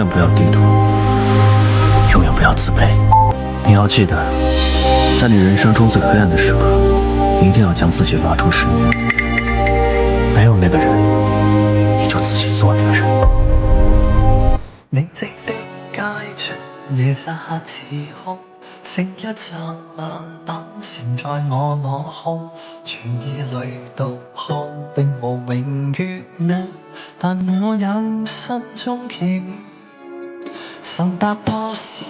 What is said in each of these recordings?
远不要低头，永远不要自卑。你要记得，在你人生中最黑暗的时刻，一定要将自己挖出水面。没有那个人，你就自己做那个人。寧靜的街上，夜漆黑似空，剩一盞晚燈纏在我腦空。長夜裏獨看，並無榮譽名，但我有心中期望。曾踏多少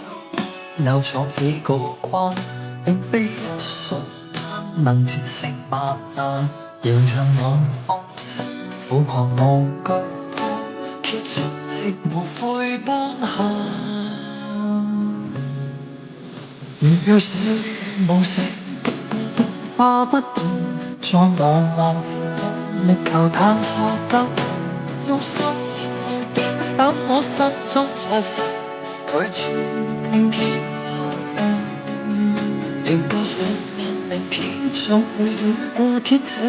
有錯幾個關，並非一瞬間能戰勝萬難。迎着晚風，苦狂無懼怕，竭盡力無悔當下。如若是無情，化不動，在茫茫時空力求探索更用心去堅守我心中這情，拒絕明天仍舊想念明天總會雨過天晴。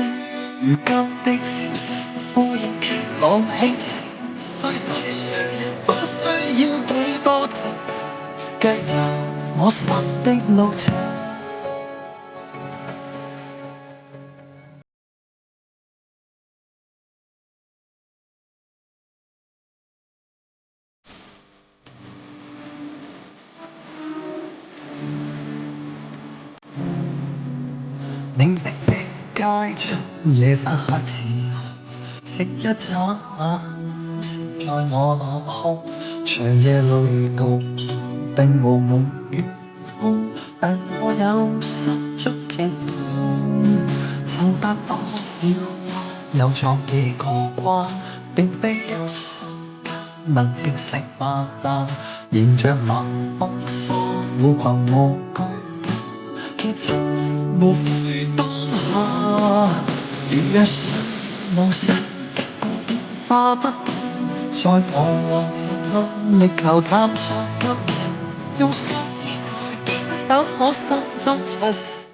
如今的小事忽然揭朗起，對世上不需要幾多情，繼續我心的路程。寧靜的街上，夜漆黑似紅，剩一盞晚燈在我腦空。長夜裏獨並無夢與風，但我有心足期盼。曾踏多少關，有錯幾個關，並非一瞬間能戰勝萬難。迎着晚風，苦狂無懼怕，竭盡無悔當下。如若是無聲，化不動，在彷徨前路力求探索更深，用心去堅守我心中這情。